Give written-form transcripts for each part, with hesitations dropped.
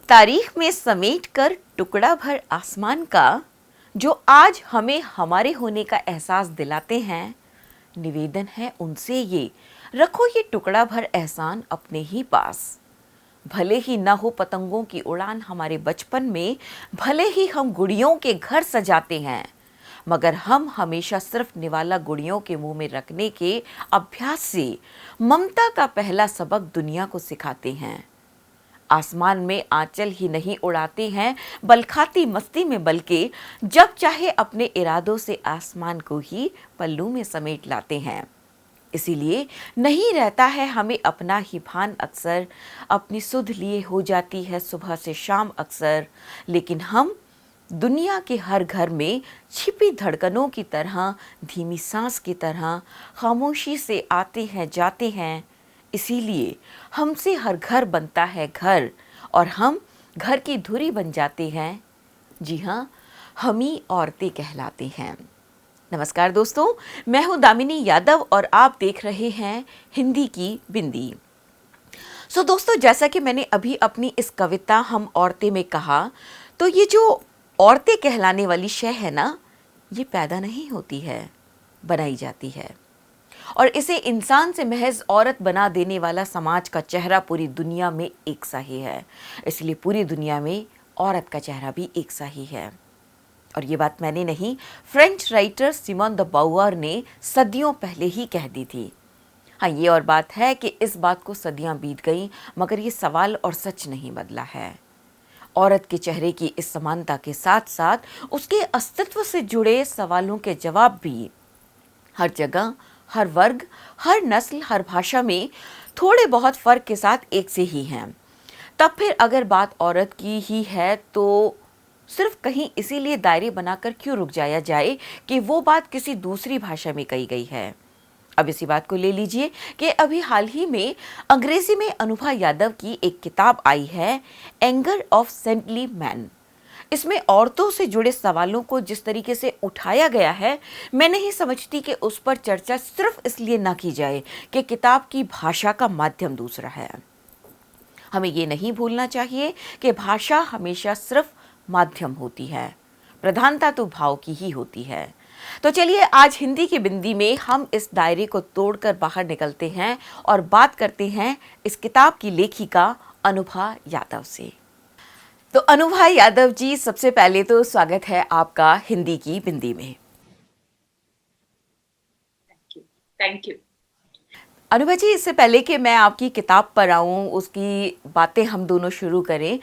तारीख में समेट कर टुकड़ा भर आसमान का, जो आज हमें हमारे होने का एहसास दिलाते हैं। निवेदन है उनसे ये, रखो ये टुकड़ा भर एहसान अपने ही पास। भले ही ना हो पतंगों की उड़ान हमारे बचपन में, भले ही हम गुड़ियों के घर सजाते हैं, मगर हम हमेशा सिर्फ निवाला गुड़ियों के मुंह में रखने के अभ्यास से ममता का पहला सबक दुनिया को सिखाते हैं। आसमान में आंचल ही नहीं उड़ाते हैं बलखाती मस्ती में, बल्कि जब चाहे अपने इरादों से आसमान को ही पल्लू में समेट लाते हैं। इसीलिए नहीं रहता है हमें अपना ही भान अक्सर, अपनी सुध लिए हो जाती है सुबह से शाम अक्सर। लेकिन हम दुनिया के हर घर में छिपी धड़कनों की तरह, धीमी सांस की तरह खामोशी से आते हैं जाते हैं। इसीलिए हमसे हर घर बनता है घर, और हम घर की धुरी बन जाते हैं। जी हाँ, हम ही औरतें कहलाते हैं। नमस्कार दोस्तों, मैं हूँ दामिनी यादव और आप देख रहे हैं हिंदी की बिंदी। दोस्तों, जैसा कि मैंने अभी अपनी इस कविता हम औरतें में कहा, तो ये जो औरतें कहलाने वाली शय है ना, ये पैदा नहीं होती है, बनाई जाती है। और इसे इंसान से महज औरत बना देने वाला समाज का चेहरा पूरी दुनिया में एक सा ही है। इसलिए पूरी दुनिया में औरत का चेहरा भी एक सा ही है। और ये बात मैंने नहीं, फ्रेंच राइटर सिमोन द बाउआर ने सदियों पहले ही कह दी थी। हाँ, ये और बात है कि इस बात को सदियां बीत गईं, मगर ये सवाल और सच नहीं बदला है। औरत के चेहरे की इस समानता के साथ साथ उसके अस्तित्व से जुड़े सवालों के जवाब भी हर जगह, हर वर्ग, हर नस्ल, हर भाषा में थोड़े बहुत फर्क के साथ एक से ही हैं। तब फिर अगर बात औरत की ही है, तो सिर्फ कहीं इसीलिए दायरे बनाकर क्यों रुक जाया जाए कि वो बात किसी दूसरी भाषा में कही गई है। अब इसी बात को ले लीजिए कि अभी हाल ही में अंग्रेजी में अनुभा यादव की एक किताब आई है, एंगर ऑफ सेंटली मैन। इसमें औरतों से जुड़े सवालों को जिस तरीके से उठाया गया है, मैं नहीं समझती कि उस पर चर्चा सिर्फ इसलिए ना की जाए कि किताब की भाषा का माध्यम दूसरा है। हमें ये नहीं भूलना चाहिए कि भाषा हमेशा सिर्फ माध्यम होती है, प्रधानता तो भाव की ही होती है। तो चलिए, आज हिंदी की बिंदी में हम इस दायरे को तोड़कर बाहर निकलते हैं और बात करते हैं इस किताब की लेखिका अनुभा यादव से। तो अनुभा यादव जी, सबसे पहले तो स्वागत है आपका हिंदी की बिंदी में। Thank you. अनुभा जी, इससे पहले कि मैं आपकी किताब पर आऊँ, उसकी बातें हम दोनों शुरू करें,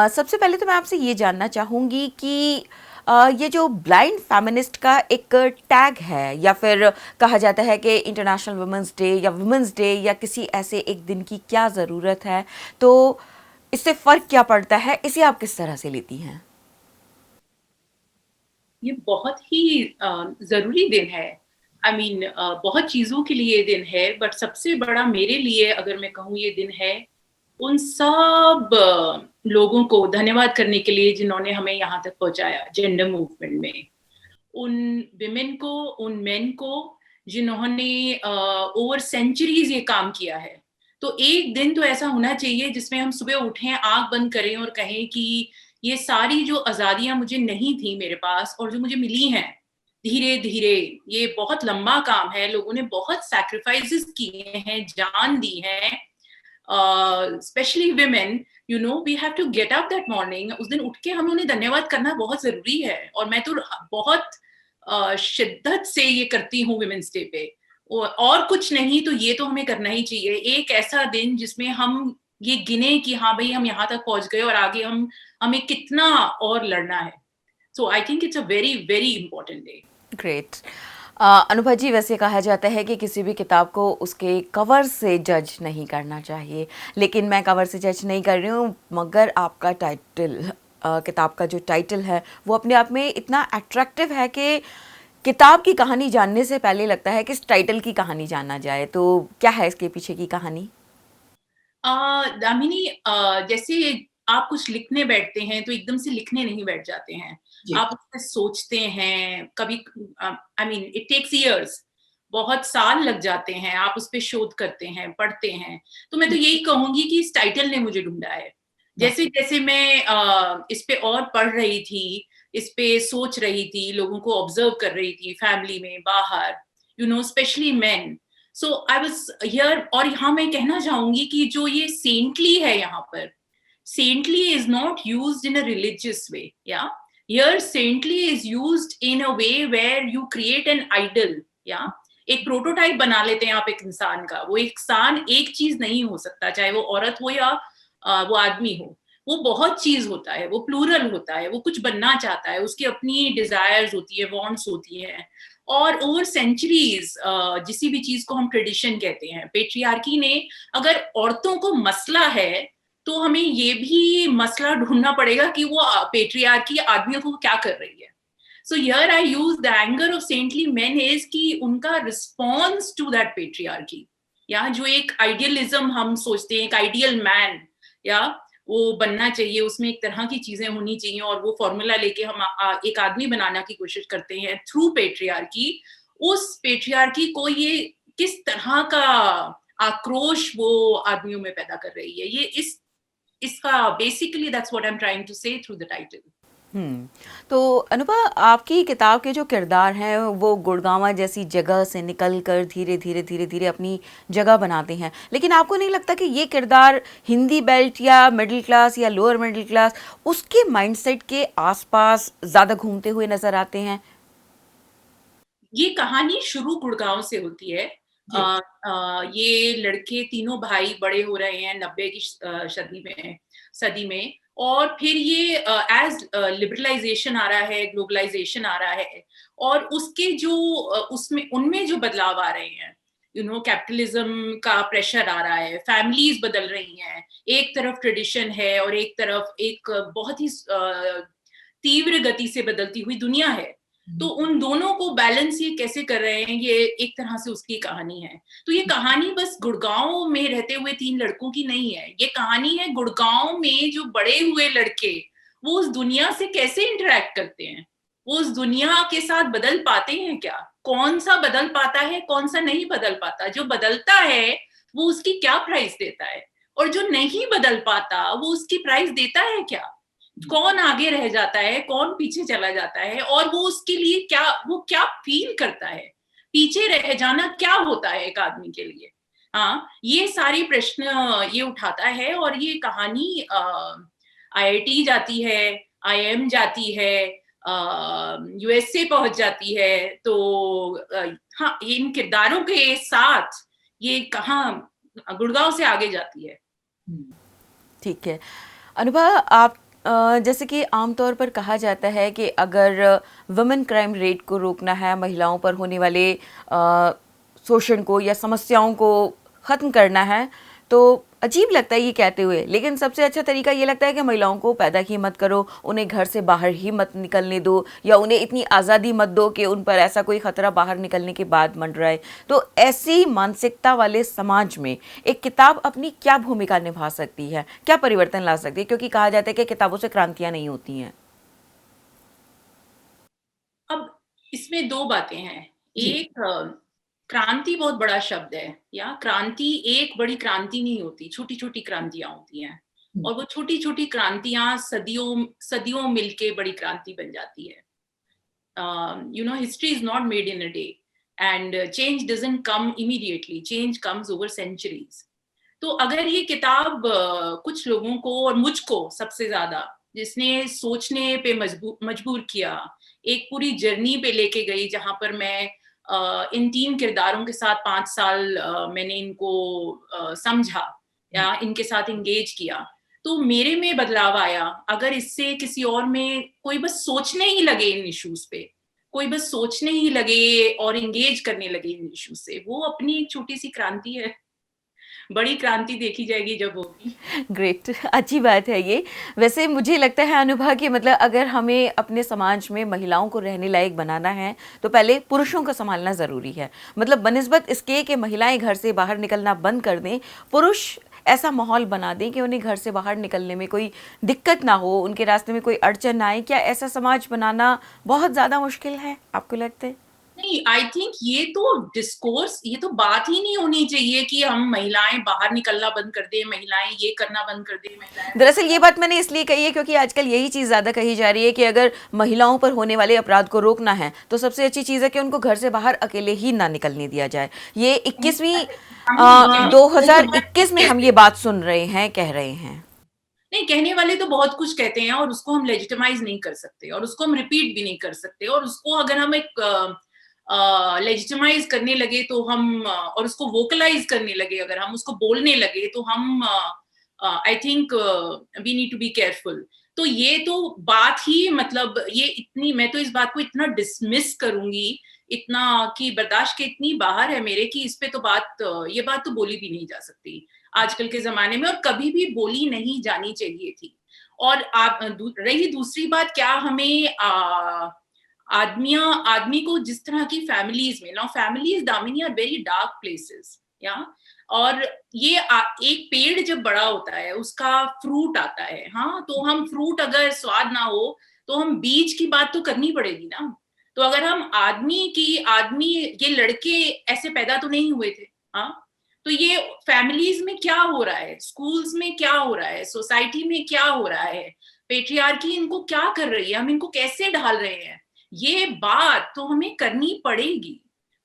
सबसे पहले तो मैं आपसे ये जानना चाहूँगी कि ये जो ब्लाइंड फेमिनिस्ट का एक टैग है, या फिर कहा जाता है कि इंटरनेशनल वुमेंस डे या वुमेंस डे या किसी ऐसे एक दिन की क्या ज़रूरत है, तो इससे फ़र्क क्या पड़ता है, इसे आप किस तरह से लेती हैं? ये बहुत ही ज़रूरी दिन है। आई मीन बहुत चीज़ों के लिए ये दिन है, बट सबसे बड़ा मेरे लिए अगर मैं कहूँ ये दिन है, उन सब लोगों को धन्यवाद करने के लिए जिन्होंने हमें यहाँ तक पहुँचाया जेंडर मूवमेंट में। उन विमेन को, उन मेन को जिन्होंने ओवर सेंचुरीज़ ये काम किया है। तो एक दिन तो ऐसा होना चाहिए जिसमें हम सुबह उठें, आँख बंद करें और कहें कि ये सारी जो आज़ादियाँ मुझे नहीं थी मेरे पास और जो मुझे मिली हैं, धीरे-धीरे, ये बहुत लंबा काम है, लोगों ने बहुत सैक्रिफाइसेस किए हैं, जान दी है। Specially women, you know, we have to get up that morning. उस दिन उठ के हमें उन्हें धन्यवाद करना बहुत ज़रूरी है, और मैं तो बहुत शिद्दत से ये करती हूँ विमेन्स डे पे। और कुछ नहीं तो ये तो हमें करना ही चाहिए। एक ऐसा दिन जिसमें हम ये गिने कि हाँ भई, हम यहाँ तक पहुँच गए और आगे हमें कितना और लड़ना है। So I think it's a very, very important day. Great. Anubha ji, वैसे कहा जाता है कि किसी भी किताब को उसके कवर से जज नहीं करना चाहिए, लेकिन मैं कवर से जज नहीं कर रही हूँ, मगर आपका टाइटल, किताब का जो टाइटल है वो अपने आप में इतना अट्रैक्टिव है कि किताब की कहानी जानने से पहले लगता है कि इस टाइटल की कहानी जानना जाए। तो क्या है इसके पीछे की कहानी? दामिनी, जैसे आप कुछ लिखने बैठते हैं तो एकदम से लिखने नहीं बैठ जाते हैं। जी। आप उसपे सोचते हैं, कभी I mean it takes years, बहुत साल लग जाते हैं, आप उसपे शोध करते हैं, पढ़ते हैं। तो मैं तो यही कहूँगी कि इस टाइटल ने मुझे ढूँढा है। वाह! जैसे जैसे मैं इस पे और पढ़ रही थी, इस पे सोच रही थी, लोगों को ऑब्जर्व कर रही थी, फैमिली में, बाहर, specially main. So I was here, और यहाँ मैं कहना चाहूंगी कि जो ये सेंटली है यहाँ पर, saintly is not used in a religious way. Yeah, here saintly is used in a way where you create an idol. Yeah, एक प्रोटोटाइप बना लेते हैं आप एक इंसान का। वो इंसान एक चीज नहीं हो सकता, चाहे वो औरत हो या वो आदमी हो। वो बहुत चीज होता है, वो प्लूरल होता है, वो कुछ बनना चाहता है, उसकी अपनी डिजायर्स होती है, वांट्स होती है। और ओवर सेंचुरीज जिसी भी चीज को हम ट्रेडिशन कहते हैं, पेट्रियार्की ने, अगर औरतों को मसला है तो हमें ये भी मसला ढूंढना पड़ेगा कि वो पेट्रियार्की आदमियों को क्या कर रही है। So here I use the anger of saintly main is कि उनका रिस्पॉन्स टू दैट पेट्रियार्की, या जो एक आइडियलिज्म हम सोचते हैं, एक आइडियल मैन या वो बनना चाहिए, उसमें एक तरह की चीजें होनी चाहिए, और वो फॉर्मूला लेके हम एक आदमी बनाने की कोशिश करते हैं थ्रू पेट्रियार्की। उस पेट्रियार्की को ये किस तरह का आक्रोश वो आदमियों में पैदा कर रही है, ये इसका basically that's what I am trying to say through the title. तो अनुभा, आपकी किताब के जो किरदार हैं वो गुड़गांव जैसी जगह से निकल कर धीरे धीरे धीरे धीरे अपनी जगह बनाते हैं, लेकिन आपको नहीं लगता कि ये किरदार हिंदी बेल्ट या मिडिल क्लास या लोअर मिडिल क्लास उसके माइंडसेट के आसपास ज़्यादा घूमते हुए नज़र आते हैं? ये कहानी शुरू गुड़गांव से होती है। ये लड़के तीनों भाई बड़े हो रहे हैं 90 की सदी में, और फिर ये एज लिबरलाइजेशन आ रहा है, ग्लोबलाइजेशन आ रहा है, और उसके जो उसमें उनमें जो बदलाव आ रहे हैं, कैपिटलिज्म का प्रेशर आ रहा है, फैमिलीज बदल रही हैं, एक तरफ ट्रेडिशन है और एक तरफ एक बहुत ही तीव्र गति से बदलती हुई दुनिया है। तो उन दोनों को बैलेंस ये कैसे कर रहे हैं, ये एक तरह से उसकी कहानी है। तो ये कहानी बस गुड़गांव में रहते हुए 3 लड़कों की नहीं है, ये कहानी है गुड़गांव में जो बड़े हुए लड़के वो उस दुनिया से कैसे इंटरेक्ट करते हैं, वो उस दुनिया के साथ बदल पाते हैं क्या, कौन सा बदल पाता है, कौन सा नहीं बदल पाता, जो बदलता है वो उसकी क्या प्राइस देता है, और जो नहीं बदल पाता वो उसकी प्राइस देता है क्या, कौन आगे रह जाता है, कौन पीछे चला जाता है, और वो उसके लिए क्या फील करता है, पीछे रह जाना क्या होता है एक आदमी के लिए। हाँ, ये सारी प्रश्न ये उठाता है, और ये कहानी आईआईटी जाती है, आईएम जाती है, यूएसए पहुंच जाती है। तो हाँ, इन किरदारों के साथ ये कहाँ गुड़गांव से आगे जाती है। ठीक है अनुभव, आप जैसे कि आमतौर पर कहा जाता है कि अगर वुमेन क्राइम रेट को रोकना है, महिलाओं पर होने वाले शोषण को या समस्याओं को ख़त्म करना है, तो अजीब लगता है ये कहते हुए, लेकिन सबसे अच्छा तरीका ये लगता है कि महिलाओं को पैदा ही मत करो, उन्हें घर से बाहर ही मत निकलने दो, या उन्हें इतनी आज़ादी मत दो कि उन पर ऐसा कोई खतरा बाहर निकलने के बाद मंडराए। तो ऐसी मानसिकता वाले समाज में एक किताब अपनी क्या भूमिका निभा सकती है, क्या परिवर्तन ला सकती है? क्योंकि कहा जाता है कि किताबों से क्रांतियां नहीं होती हैं। अब इसमें 2 बातें हैं। एक, क्रांति बहुत बड़ा शब्द है, या क्रांति एक बड़ी क्रांति नहीं होती, छोटी-छोटी क्रांतियां होती हैं, और वो छोटी-छोटी क्रांतियां सदियों सदियों मिलके बड़ी क्रांति बन जाती है। History is not made in a day, and change doesn't come immediately, change comes over centuries. तो अगर ये किताब कुछ लोगों को और मुझको सबसे ज्यादा, जिसने सोचने पे मजबूर किया, एक पूरी जर्नी पे लेके गई, जहां पर मैं इन 3 किरदारों के साथ 5 साल मैंने इनको समझा या इनके साथ इंगेज किया, तो मेरे में बदलाव आया। अगर इससे किसी और में कोई बस सोचने ही लगे इन इश्यूज पे, कोई बस सोचने ही लगे और इंगेज करने लगे इन इश्यूज से, वो अपनी एक छोटी सी क्रांति है। बड़ी क्रांति देखी जाएगी जब होगी। ग्रेट, अच्छी बात है ये। वैसे मुझे लगता है अनुभव कि मतलब अगर हमें अपने समाज में महिलाओं को रहने लायक बनाना है तो पहले पुरुषों को संभालना ज़रूरी है। मतलब बनिस्बत इसके कि महिलाएं घर से बाहर निकलना बंद कर दें, पुरुष ऐसा माहौल बना दें कि उन्हें घर से बाहर निकलने में कोई दिक्कत ना हो, उनके रास्ते में कोई अड़चन ना आए। क्या ऐसा समाज बनाना बहुत ज़्यादा मुश्किल है, आपको लगता है? नहीं, आई थिंक ये तो डिस्कोर्स, ये तो बात ही नहीं होनी चाहिए कि हम महिलाएं बाहर निकलना बंद कर दें, महिलाएं ये करना बंद कर दें, महिलाएं। दरअसल ये बात मैंने इसलिए कही है क्योंकि आजकल यही चीज़ ज़्यादा कही जा रही है कि अगर महिलाओं पर होने वाले अपराध को रोकना है तो सबसे अच्छी चीज़ है कि उनको घर से बाहर अकेले ही ना निकलने दिया जाए। ये 2021 में हम ये बात सुन रहे हैं, कह रहे हैं। नहीं, कहने वाले तो बहुत कुछ कहते हैं और उसको हम लेजिटिमाइज नहीं कर सकते और उसको हम रिपीट भी नहीं कर सकते, और उसको अगर हम एक लेजिटिमाइज करने लगे तो हम और उसको वोकलाइज करने लगे, अगर हम उसको बोलने लगे तो हम I think we need to be careful. तो ये तो बात ही, मतलब ये इतनी, मैं तो इस बात को इतना डिसमिस करूंगी, इतना कि बर्दाश्त के इतनी बाहर है मेरे कि इस पे तो ये बात तो बोली भी नहीं जा सकती आजकल के जमाने में, और कभी भी बोली नहीं जानी चाहिए थी। और रही दूसरी बात, क्या हमें आदमी को जिस तरह की फैमिलीज में, now families Damini are very dark places, या, और ये एक पेड़ जब बड़ा होता है उसका फ्रूट आता है, हाँ, तो हम फ्रूट अगर स्वाद ना हो तो हम बीज की बात तो करनी पड़ेगी ना। तो अगर हम ये लड़के ऐसे पैदा तो नहीं हुए थे, हाँ, तो ये फैमिलीज में क्या हो रहा है, स्कूल्स में क्या हो रहा है, सोसाइटी में क्या हो रहा है, पेट्रियार्की इनको क्या कर रही है, हम इनको कैसे ढाल रहे हैं, ये बात तो हमें करनी पड़ेगी।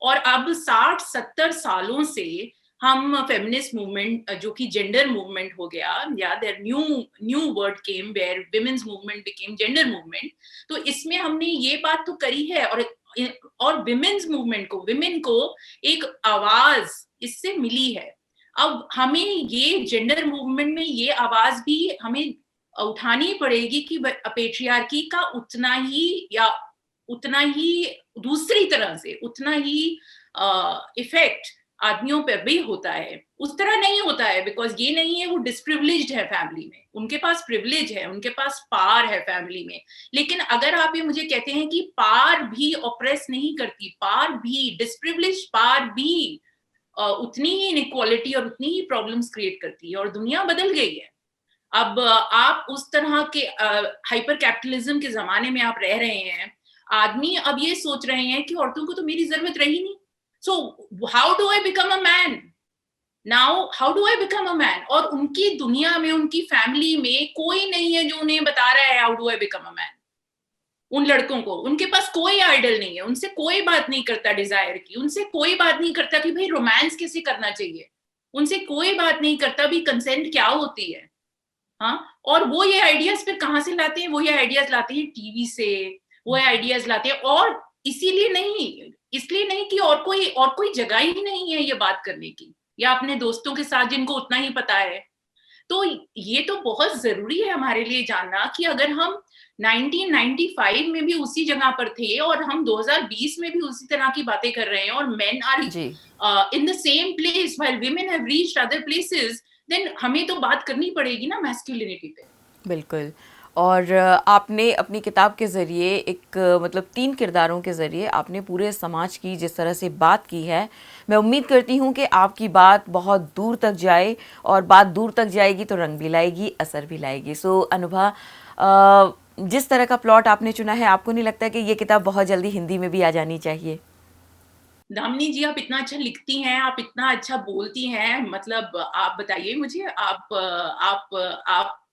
और अब 60-70 सालों से हम फेमिनिस्ट मूवमेंट, जो कि जेंडर मूवमेंट हो गया, या there new word came where women's movement became gender movement, तो इसमें हमने ये बात तो करी है, और विमेन्स मूवमेंट को, विमेन को एक आवाज इससे मिली है। अब हमें ये जेंडर मूवमेंट में ये आवाज भी हमें उठानी पड़ेगी कि पेट्रियार्की का उतना ही दूसरी तरह से उतना ही इफेक्ट आदमियों पर भी होता है, उस तरह नहीं होता है, बिकॉज ये नहीं है वो डिसप्रिविलेज्ड है फैमिली में, उनके पास प्रिविलेज है, उनके पास पार है फैमिली में। लेकिन अगर आप ये मुझे कहते हैं कि पार भी ऑप्रेस नहीं करती, पार भी डिसप्रिविलेज, पार भी उतनी ही इनइक्वालिटी और उतनी ही प्रॉब्लम्स क्रिएट करती है, और दुनिया बदल गई है। अब आप उस तरह के हाइपर कैपिटलिज्म के जमाने में आप रह रहे हैं, आदमी अब ये सोच रहे हैं कि औरतों को तो मेरी जरूरत रही नहीं, so how do I become a man now, how do I become a man. और उनकी दुनिया में, उनकी फैमिली में कोई नहीं है जो उन्हें बता रहा है how do I become a man. उन लड़कों को, उनके पास कोई आइडल नहीं है, उनसे कोई बात नहीं करता डिजायर की, उनसे कोई बात नहीं करता कि भाई रोमांस कैसे करना चाहिए, उनसे कोई बात नहीं करता भी कंसेंट क्या होती है, हाँ। और वो ये आइडियाज फिर कहाँ से लाते हैं, वो ये आइडियाज लाते हैं टीवी से, वो आइडियाज लाते हैं, और इसलिए नहीं कि और कोई जगह ही नहीं है ये बात करने की, या अपने दोस्तों के साथ जिनको उतना ही पता है। तो ये तो बहुत जरूरी है हमारे लिए जानना कि अगर हम 1995 में भी उसी जगह पर थे और हम 2020 में भी उसी तरह की बातें कर रहे हैं, और men are in the same place while women have reached other places, then हमें तो बात करनी पड़ेगी ना मैस्कुलिनिटी पे। बिल्कुल। और आपने अपनी किताब के ज़रिए एक मतलब 3 किरदारों के ज़रिए आपने पूरे समाज की जिस तरह से बात की है, मैं उम्मीद करती हूँ कि आपकी बात बहुत दूर तक जाए, और बात दूर तक जाएगी तो रंग भी लाएगी, असर भी लाएगी। सो अनुभा, जिस तरह का प्लॉट आपने चुना है, आपको नहीं लगता कि ये किताब बहुत जल्दी हिंदी में भी आ जानी चाहिए? दामिनी जी, आप इतना अच्छा लिखती हैं, आप इतना अच्छा बोलती हैं, मतलब आप बताइए मुझे, आप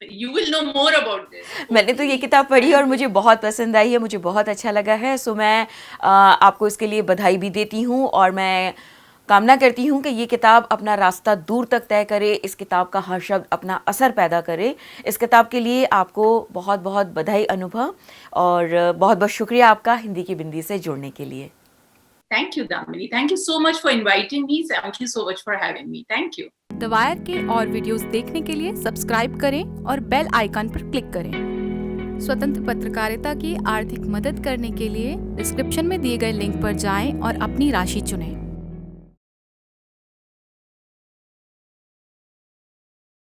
you will know more about this. मैंने तो ये किताब पढ़ी और मुझे बहुत पसंद आई है, मुझे बहुत अच्छा लगा है। सो मैं आपको इसके लिए बधाई भी देती हूँ, और मैं कामना करती हूँ कि ये किताब अपना रास्ता दूर तक तय करे, इस किताब का हर शब्द अपना असर पैदा करे। इस किताब के लिए आपको बहुत बहुत बधाई अनुभव, और बहुत बहुत शुक्रिया आपका हिंदी की बिंदी से जुड़ने के लिए। Thank you, Damini. Thank you so much for inviting me. Thank you so much for having me. Thank you. The wire के और वीडियोस देखने के लिए सब्सक्राइब करें और बेल आइकन पर क्लिक करें। स्वतंत्र पत्रकारिता की आर्थिक मदद करने के लिए डिस्क्रिप्शन में दिए गए लिंक पर जाएं और अपनी राशि चुनें।